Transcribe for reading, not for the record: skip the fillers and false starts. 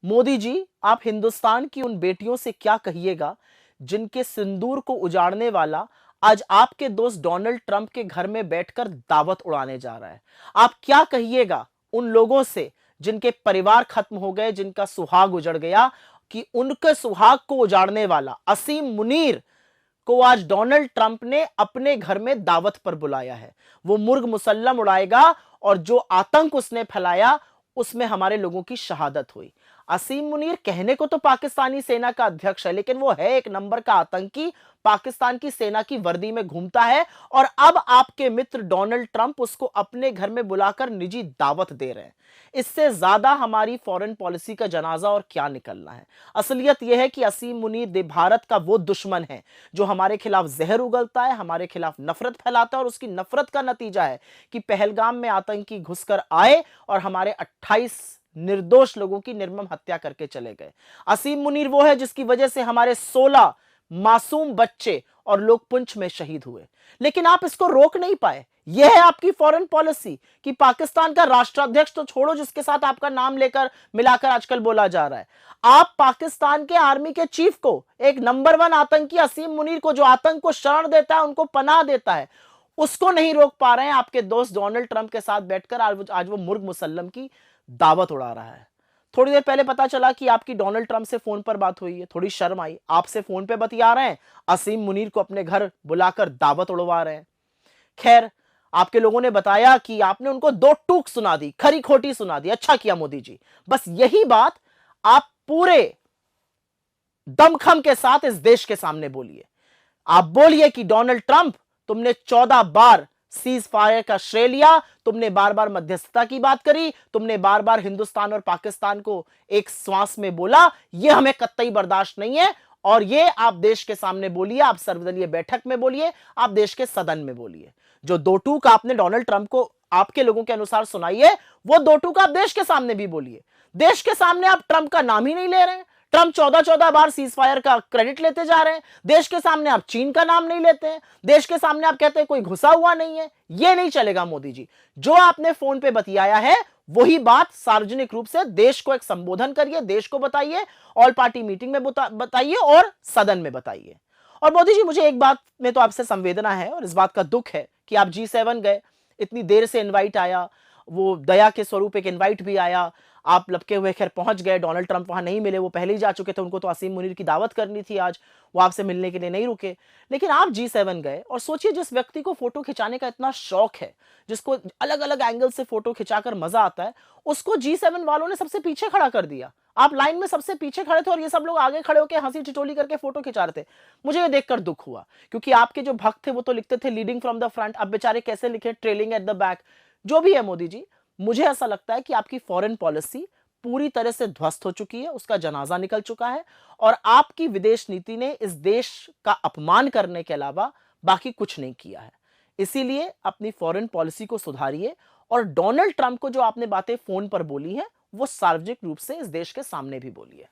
मोदी जी, आप हिंदुस्तान की उन बेटियों से क्या कहिएगा जिनके सिंदूर को उजाड़ने वाला आज आपके दोस्त डोनाल्ड ट्रंप के घर में बैठकर दावत उड़ाने जा रहा है। आप क्या कहिएगा उन लोगों से जिनके परिवार खत्म हो गए, जिनका सुहाग उजड़ गया, कि उनके सुहाग को उजाड़ने वाला असीम मुनीर को आज डोनाल्ड ट्रंप ने अपने घर में दावत पर बुलाया है। वो मुर्ग मुसल्लम उड़ाएगा और जो आतंक उसने फैलाया उसमें हमारे लोगों की शहादत हुई। असीम मुनीर कहने को तो पाकिस्तानी सेना का अध्यक्ष है, लेकिन वो है एक नंबर का आतंकी, पाकिस्तान की सेना की वर्दी में घूमता है। और अब आपके मित्र डोनाल्ड ट्रंप उसको अपने घर में बुलाकर निजी दावत दे रहे हैं। इससे ज्यादा हमारी फॉरेन पॉलिसी का जनाजा और क्या निकलना है। असलियत यह है कि असीम मुनीर भारत का वो दुश्मन है जो हमारे खिलाफ जहर उगलता है, हमारे खिलाफ नफरत फैलाता है, और उसकी नफरत का नतीजा है कि पहलगाम में आतंकी घुसकर आए और हमारे 28 निर्दोष लोगों की निर्मम हत्या करके चले गए। असीम मुनीर वो है जिसकी वजह से हमारे 16 मासूम बच्चे और लोग पुंछ में शहीद हुए, लेकिन आप इसको रोक नहीं पाए। यह है आपकी फॉरेन पॉलिसी कि पाकिस्तान का राष्ट्राध्यक्ष तो छोड़ो, जिसके साथ आपका नाम लेकर मिलाकर आजकल बोला जा रहा है, आप पाकिस्तान के आर्मी के चीफ को, एक नंबर 1 आतंकी असीम मुनीर को, जो आतंक को शरण देता है, उनको पनाह देता है, उसको नहीं रोक पा रहे हैं। आपके दोस्त डोनाल्ड ट्रंप के साथ बैठकर आज वो मुर्ग मुसल्लम की दावत उड़ा रहा है। थोड़ी देर पहले पता चला कि आपकी डोनाल्ड ट्रंप से फोन पर बात हुई है, थोड़ी शर्म आई, आपसे फोन पे बतिया रहे हैं, असीम मुनीर को अपने घर बुलाकर दावत उड़वा रहे हैं। खैर, आपके लोगों ने बताया कि आपने उनको 2 टूक सुना दी, खरी खोटी सुना दी। अच्छा किया मोदी जी, बस यही बात आप पूरे दमखम के साथ इस देश के सामने बोलिए। आप बोलिए कि डोनाल्ड ट्रंप, तुमने 14 बार सीज फायर का श्रेय लिया, तुमने बार बार मध्यस्थता की बात करी, तुमने बार बार हिंदुस्तान और पाकिस्तान को एक श्वास में बोला, यह हमें कतई बर्दाश्त नहीं है। और ये आप देश के सामने बोलिए, आप सर्वदलीय बैठक में बोलिए, आप देश के सदन में बोलिए। जो 2 टूक आपने डोनाल्ड ट्रंप को आपके लोगों के अनुसार सुनाई है, वो 2 टूक आप देश के सामने भी बोलिए। देश के सामने आप ट्रंप का नाम ही नहीं ले रहे हैं। ट्रंप 14 बार सीज फायर का क्रेडिट लेते जा रहे हैं। देश के सामने आप चीन का नाम नहीं लेते हैं। देश के सामने आप कहते हैं कोई घुसा हुआ नहीं है। यह नहीं चलेगा मोदी जी। जो आपने फोन पे बतियाया है वही बात सार्वजनिक रूप से देश को एक संबोधन करिए, देश को बताइए, ऑल पार्टी मीटिंग में बताइए और सदन में बताइए। और मोदी जी, मुझे एक बात में तो आपसे संवेदना है और इस बात का दुख है कि आप G7 गए, इतनी देर से इनवाइट आया, वो दया के स्वरूप एक इनवाइट भी आया, आप लपके हुए खैर पहुंच गए, डोनाल्ड ट्रंप वहां नहीं मिले, वो पहले ही जा चुके थे, उनको तो असीम मुनीर की दावत करनी थी आज, वो आपसे मिलने के लिए नहीं रुके। लेकिन आप G7 गए और सोचिए, जिस व्यक्ति को फोटो खिंचाने का इतना शौक है, जिसको अलग अलग एंगल से फोटो खिंचाकर मजा आता है, उसको G7 वालों ने सबसे पीछे खड़ा कर दिया। आप लाइन में सबसे पीछे खड़े थे और ये सब लोग आगे खड़े होकर हंसी ठिठोली करके फोटो खिंचा रहे थे। मुझे ये देखकर दुख हुआ, क्योंकि आपके जो भक्त थे वो तो लिखते थे लीडिंग फ्रॉम द फ्रंट, अब बेचारे कैसे लिखे ट्रेलिंग एट द बैक। जो भी है मोदी जी, मुझे ऐसा लगता है कि आपकी फॉरेन पॉलिसी पूरी तरह से ध्वस्त हो चुकी है, उसका जनाजा निकल चुका है, और आपकी विदेश नीति ने इस देश का अपमान करने के अलावा बाकी कुछ नहीं किया है। इसीलिए अपनी फॉरेन पॉलिसी को सुधारिए और डोनाल्ड ट्रंप को जो आपने बातें फोन पर बोली हैं वो सार्वजनिक रूप से इस देश के सामने भी बोलिए।